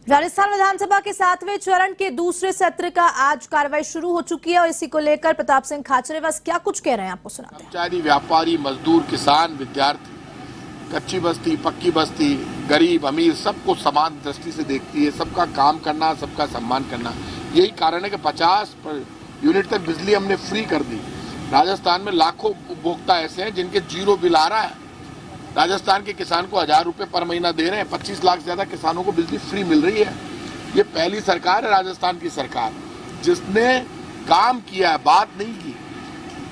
राजस्थान विधानसभा के 7वें चरण के दूसरे सत्र का आज कार्रवाई शुरू हो चुकी है और इसी को लेकर प्रताप सिंह खाचरियावास क्या कुछ कह रहे हैं आपको सुनाते हैं। कर्मचारी, व्यापारी, मजदूर, किसान, विद्यार्थी, कच्ची बस्ती, पक्की बस्ती, गरीब, अमीर सबको समान दृष्टि से देखती है। सबका काम करना, सबका सम्मान करना, यही कारण है कि 50 यूनिट तक बिजली हमने फ्री कर दी। राजस्थान में लाखों उपभोक्ता ऐसे हैं जिनके जीरो बिल आ रहा है। राजस्थान के किसान को 1000 रुपए पर महीना दे रहे हैं। 25 लाख से ज्यादा किसानों को बिजली फ्री मिल रही है। ये पहली सरकार है राजस्थान की सरकार जिसने काम किया है, बात नहीं की।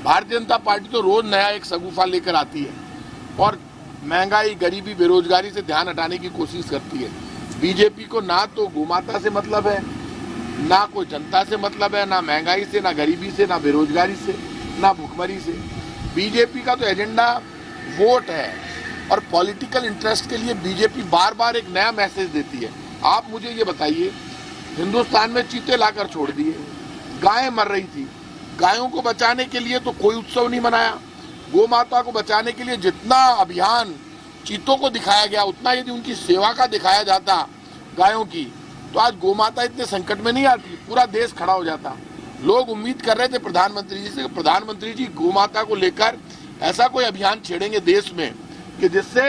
भारतीय जनता पार्टी तो रोज नया एक शगुफा लेकर आती है और महंगाई, गरीबी, बेरोजगारी से ध्यान हटाने की कोशिश करती है। बीजेपी को ना तो गोमाता से मतलब है, ना कोई जनता से मतलब है, ना महंगाई से, ना गरीबी से, ना बेरोजगारी से, ना भुखमरी से। बीजेपी का तो एजेंडा वोट है और पॉलिटिकल इंटरेस्ट के लिए बीजेपी बार बार एक नया मैसेज देती है। आप मुझे ये बताइए, हिंदुस्तान में चीते लाकर छोड़ दिए, गायें मर रही थी, गायों को बचाने के लिए तो कोई उत्सव नहीं मनाया। गौ माता को बचाने के लिए जितना अभियान चीतों को दिखाया गया, उतना यदि उनकी सेवा का दिखाया जाता गायों की, तो आज गौ माता इतने संकट में नहीं आती, पूरा देश खड़ा हो जाता। लोग उम्मीद कर रहे थे प्रधानमंत्री जी से, प्रधानमंत्री जी गौ माता को लेकर ऐसा कोई अभियान छेड़ेंगे देश में कि जिससे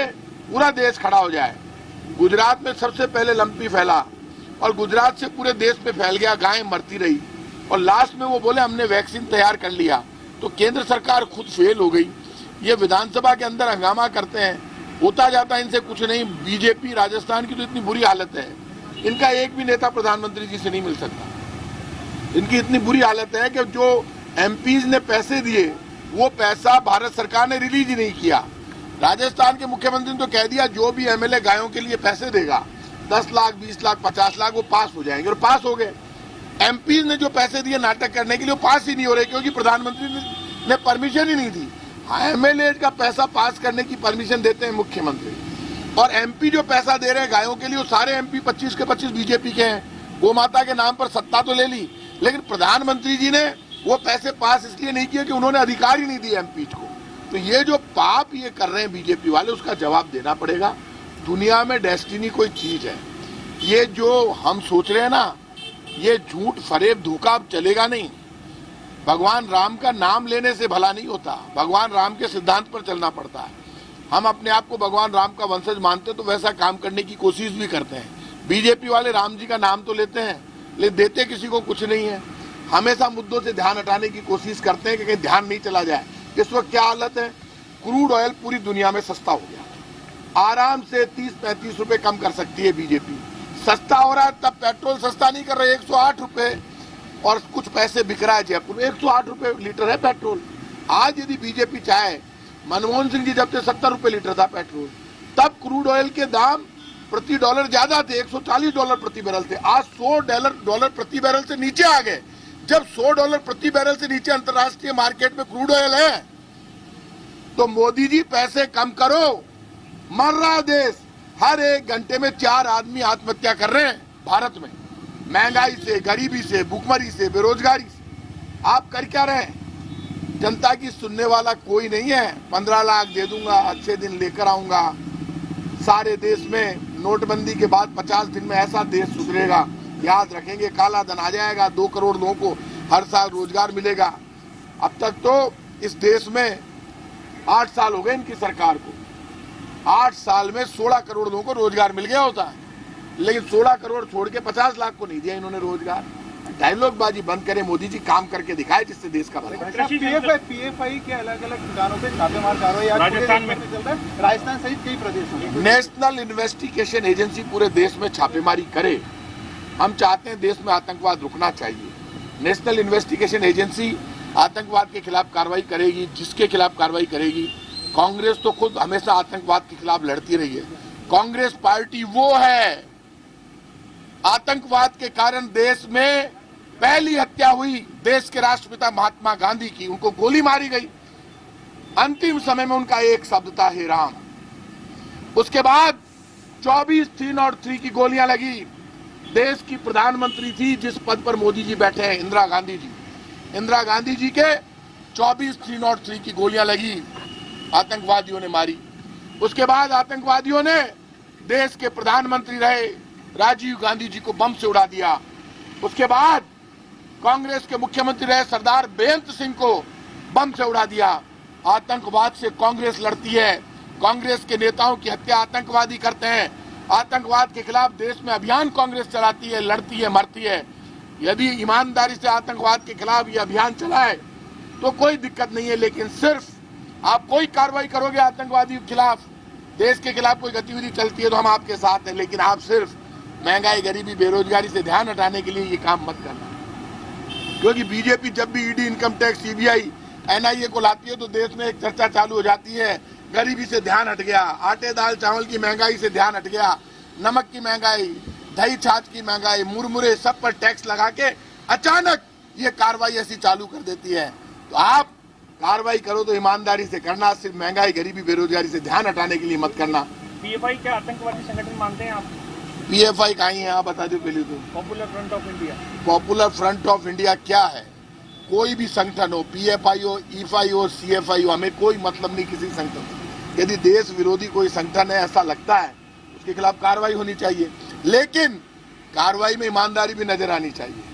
पूरा देश खड़ा हो जाए। गुजरात में सबसे पहले लंपी फैला और गुजरात से पूरे देश में फैल गया, गायें मरती रही और लास्ट में वो बोले हमने वैक्सीन तैयार कर लिया। तो केंद्र सरकार खुद फेल हो गई। ये विधानसभा के अंदर हंगामा करते हैं, होता जाता है इनसे कुछ नहीं। बीजेपी राजस्थान की तो इतनी बुरी हालत है, इनका एक भी नेता प्रधानमंत्री जी से नहीं मिल सकता। इनकी इतनी बुरी हालत है कि जो एमपीज ने पैसे दिए वो पैसा भारत सरकार ने रिलीज ही नहीं किया। राजस्थान के मुख्यमंत्री ने तो कह दिया जो भी एमएलए गायों के लिए पैसे देगा 10 लाख, 20 लाख, 50 लाख वो पास हो जाएंगे, और पास हो गए। एमपी ने जो पैसे दिए नाटक करने के लिए वो पास ही नहीं हो रहे क्योंकि प्रधानमंत्री ने परमिशन ही नहीं दी। एमएलए का पैसा पास करने की परमिशन देते हैं मुख्यमंत्री, और एमपी जो पैसा दे रहे हैं गायों के लिए वो सारे एमपी 25 के 25 बीजेपी के हैं। गौ माता के नाम पर सत्ता तो ले ली, लेकिन प्रधानमंत्री जी ने वो पैसे पास इसलिए नहीं किए कि उन्होंने अधिकार ही नहीं दिए एमपी को। तो ये जो पाप ये कर रहे हैं बीजेपी वाले, उसका जवाब देना पड़ेगा। दुनिया में डेस्टिनी कोई चीज है, ये जो हम सोच रहे हैं ना, ये झूठ, फरेब, धोखा अब चलेगा नहीं। भगवान राम का नाम लेने से भला नहीं होता, भगवान राम के सिद्धांत पर चलना पड़ता है। हम अपने आप को भगवान राम का वंशज मानते तो वैसा काम करने की कोशिश भी करते हैं। बीजेपी वाले राम जी का नाम तो लेते हैं लेकिन देते किसी को कुछ नहीं है। हमेशा मुद्दों से ध्यान हटाने की कोशिश करते हैं कि कहीं ध्यान नहीं चला जाए। इस वक्त क्या हालत है, क्रूड ऑयल पूरी दुनिया में सस्ता हो गया, आराम से 30-35 रुपए कम कर सकती है बीजेपी। सस्ता हो रहा है तब पेट्रोल सस्ता नहीं कर रहे, 108 रुपए और कुछ पैसे बिक रहा है जयपुर में, 108 रुपए लीटर है पेट्रोल। आज यदि बीजेपी चाहे, मनमोहन सिंह जी जब से 70 रुपए लीटर था पेट्रोल, तब क्रूड ऑयल के दाम प्रति डॉलर ज्यादा थे, $140 प्रति बैरल थे। आज $100 प्रति बैरल से नीचे आ गए। जब $100 प्रति बैरल से नीचे अंतर्राष्ट्रीय मार्केट में क्रूड ऑयल है, तो मोदी जी पैसे कम करो, मर रहा देश। हर 1 घंटे में 4 आदमी आत्महत्या कर रहे हैं भारत में, महंगाई से, गरीबी से, भुखमरी से, बेरोजगारी से। आप कर क्या रहे हैं? जनता की सुनने वाला कोई नहीं है। 15 लाख दे दूंगा, अच्छे दिन लेकर आऊंगा, सारे देश में नोटबंदी के बाद 50 दिन में ऐसा देश सुधरेगा, याद रखेंगे, काला धन आ जाएगा, 2 करोड़ लोगों को हर साल रोजगार मिलेगा। अब तक तो इस देश में 8 साल हो गए इनकी सरकार को, 8 साल में 16 करोड़ लोगों को रोजगार मिल गया होता है, लेकिन 16 करोड़ छोड़ के 50 लाख को नहीं दिया इन्होंने रोजगार। डायलॉगबाजी बंद करें, मोदी जी काम करके दिखाए जिससे देश का भला। पीएफआई के अलग-अलग ठिकानों पे छापेमार कार्रवाई राजस्थान में चल रहा है, राजस्थान सहित कई प्रदेशों में। नेशनल इन्वेस्टिगेशन एजेंसी पूरे देश में छापेमारी करे। हम चाहते हैं देश में आतंकवाद रुकना चाहिए। नेशनल इन्वेस्टिगेशन एजेंसी आतंकवाद के खिलाफ कार्रवाई करेगी, जिसके खिलाफ कार्रवाई करेगी। कांग्रेस तो खुद हमेशा आतंकवाद के खिलाफ लड़ती रही है। कांग्रेस पार्टी वो है, आतंकवाद के कारण देश में पहली हत्या हुई देश के राष्ट्रपिता महात्मा गांधी की, उनको गोली मारी गई। अंतिम समय में उनका एक शब्द था, हे राम। उसके बाद 24 3 और 3 की गोलियां लगी। देश की प्रधानमंत्री थी जिस पद पर मोदी जी बैठे हैं, इंदिरा गांधी जी। इंदिरा गांधी जी के 24 3 और 3 की गोलियां लगी, आतंकवादियों ने मारी। उसके बाद आतंकवादियों ने देश के प्रधानमंत्री रहे, राजीव गांधी जी को बम से उड़ा दिया। उसके बाद कांग्रेस के मुख्यमंत्री रहे सरदार बेअंत सिंह को बम से उड़ा दिया। आतंकवाद से कांग्रेस लड़ती है। कांग्रेस के नेताओं की हत्या आतंकवादी करते हैं। आतंकवाद के खिलाफ देश में अभियान कांग्रेस चलाती है, लड़ती है, मरती है। यदि ईमानदारी से आतंकवाद के खिलाफ ये अभियान चलाए तो कोई दिक्कत नहीं है, लेकिन सिर्फ आप कोई कार्रवाई करोगे आतंकवादी के खिलाफ, देश के खिलाफ कोई गतिविधि चलती है तो हम आपके साथ हैं, लेकिन आप सिर्फ महंगाई, गरीबी, बेरोजगारी से ध्यान हटाने के लिए ये काम मत करना। क्योंकि बीजेपी जब भी ED, income tax, CBI, NIA को लाती है तो देश में एक चर्चा चालू हो जाती है, गरीबी से ध्यान हट गया, आटे दाल चावल की महंगाई से ध्यान हट गया, नमक की महंगाई, दही छाछ की महंगाई, मुरमुरे, सब पर टैक्स लगा के अचानक ये कार्रवाई ऐसी चालू कर देती है। तो आप कार्रवाई करो तो ईमानदारी से करना, सिर्फ महंगाई, गरीबी, बेरोजगारी से ध्यान हटाने के लिए मत करना। पीएफआई क्या आतंकवादी संगठन मानते हैं आप? पीएफआई कहीं है, आप बता दो पहले तो। Popular front of India. Popular front of India क्या है? कोई भी संगठन हो, पीएफआई हो, ईएफआई हो, सीएफआई हो, हमें कोई मतलब नहीं किसी संगठन से। यदि देश विरोधी कोई संगठन है, ऐसा लगता है, उसके खिलाफ कार्रवाई होनी चाहिए, लेकिन कार्रवाई में ईमानदारी भी नजर आनी चाहिए।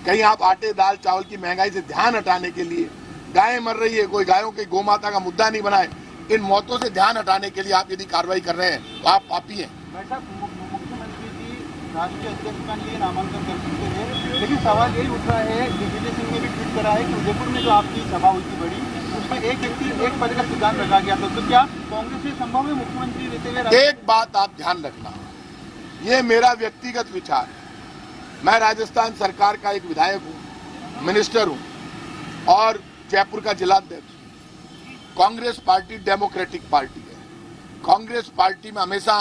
कहीं आप आटे दाल चावल की महंगाई से ध्यान हटाने के लिए, गायें मर रही है, कोई गायों की गौमाता का मुद्दा नहीं बनाए, इन मौतों से ध्यान हटाने के लिए आप यदि कार्रवाई कर रहे हैं तो आप पापी हैं। मुख्यमंत्री जी राष्ट्रीय अध्यक्ष का लिए नामांकन कर चुके हैं, लेकिन सवाल यही उठ रहा है, दिग्विजय सिंह ने भी ट्वीट करा है कि उदयपुर में जो आपकी सभा हुई थी बड़ी, उसमें एक व्यक्ति एक पद का सिद्धांत रखा गया था, तो क्या कांग्रेस से संभव है मुख्यमंत्री रहते हुए? एक बात आप ध्यान रखना, ये मेरा व्यक्तिगत विचार है। मैं राजस्थान सरकार का एक विधायक हूँ, मिनिस्टर हूँ और जयपुर का जिलाध्यक्ष। कांग्रेस पार्टी डेमोक्रेटिक पार्टी है। कांग्रेस पार्टी में हमेशा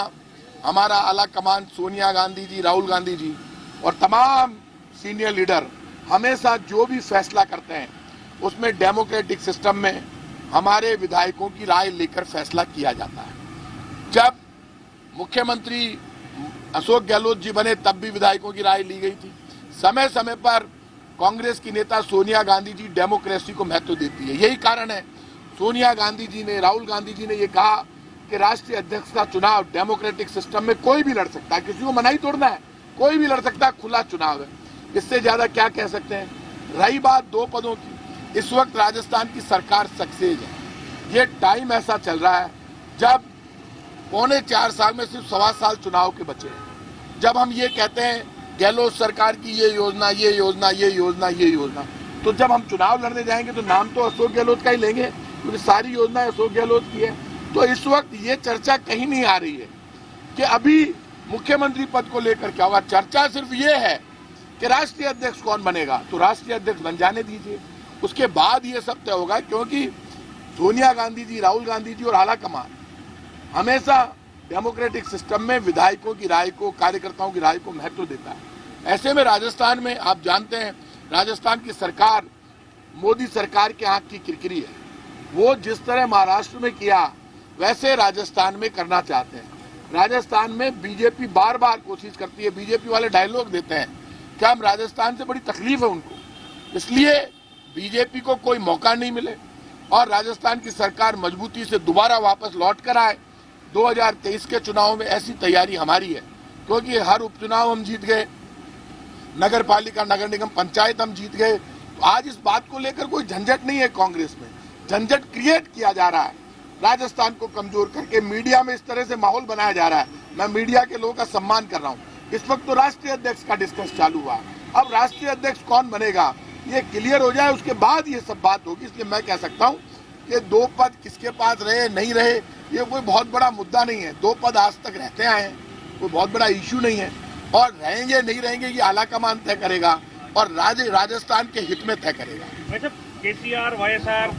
हमारा आला कमान सोनिया गांधी जी, राहुल गांधी जी और तमाम सीनियर लीडर हमेशा जो भी फैसला करते हैं उसमें डेमोक्रेटिक सिस्टम में हमारे विधायकों की राय लेकर फैसला किया जाता है। जब मुख्यमंत्री अशोक गहलोत जी बने तब भी विधायकों की राय ली गई थी। समय समय पर कांग्रेस की नेता सोनिया गांधी जी डेमोक्रेसी को महत्व देती है। यही कारण है सोनिया गांधी जी ने, राहुल गांधी जी ने ये कहा कि राष्ट्रीय अध्यक्ष का चुनाव डेमोक्रेटिक सिस्टम में कोई भी लड़ सकता है, किसी को मनाही तोड़ना है, कोई भी लड़ सकता है, खुला चुनाव है। इससे ज्यादा क्या कह सकते हैं। रही बात 2 पदों की, इस वक्त राजस्थान की सरकार सक्सेस है। ये टाइम ऐसा चल रहा है जब 3.25 साल में सिर्फ 1.25 साल चुनाव के बचे हैं। जब हम ये कहते हैं गहलोत सरकार की ये योजना, ये योजना, ये योजना, ये योजना, तो जब हम चुनाव लड़ने जाएंगे तो नाम तो अशोक गहलोत का ही लेंगे, क्योंकि सारी योजना अशोक गहलोत की है। तो इस वक्त ये चर्चा कहीं नहीं आ रही है कि अभी मुख्यमंत्री पद को लेकर क्या होगा। चर्चा सिर्फ ये है कि राष्ट्रीय अध्यक्ष कौन बनेगा, तो राष्ट्रीय अध्यक्ष बन जाने दीजिए, उसके बाद ये सब तय होगा। क्योंकि सोनिया गांधी जी, राहुल गांधी जी और आला कमान हमेशा डेमोक्रेटिक सिस्टम में विधायकों की राय को, कार्यकर्ताओं की राय को महत्व देता है। ऐसे में राजस्थान में आप जानते हैं, राजस्थान की सरकार मोदी सरकार के आंख की किरकिरी है। वो जिस तरह महाराष्ट्र में किया वैसे राजस्थान में करना चाहते हैं। राजस्थान में बीजेपी बार बार कोशिश करती है, बीजेपी वाले डायलॉग देते हैं कि हम राजस्थान से बड़ी तकलीफ है उनको, इसलिए बीजेपी को कोई मौका नहीं मिले और राजस्थान की सरकार मजबूती से दोबारा वापस लौट कर आए। 2023 के चुनाव में ऐसी तैयारी हमारी है, क्योंकि हर उपचुनाव हम जीत गए, नगर पालिका, नगर निगम, पंचायत हम जीत गए। तो आज इस बात को लेकर कोई झंझट नहीं है कांग्रेस में। झंझट क्रिएट किया जा रहा है राजस्थान को कमजोर करके, मीडिया में इस तरह से माहौल बनाया जा रहा है। मैं मीडिया के लोगों का सम्मान कर रहा हूँ। इस वक्त तो राष्ट्रीय अध्यक्ष का डिस्कस चालू हुआ, अब राष्ट्रीय अध्यक्ष कौन बनेगा ये क्लियर हो जाए, उसके बाद ये सब बात होगी। इसलिए मैं कह सकता हूँ कि 2 पद किसके पास रहे नहीं रहे ये कोई बहुत बड़ा मुद्दा नहीं है। 2 पद आज तक रहते आए हैं, कोई बहुत बड़ा इश्यू नहीं है, और रहेंगे नहीं रहेंगे ये आला कमान तय करेगा और राजस्थान के हित में तय करेगा। केसीआर, वाईएसआर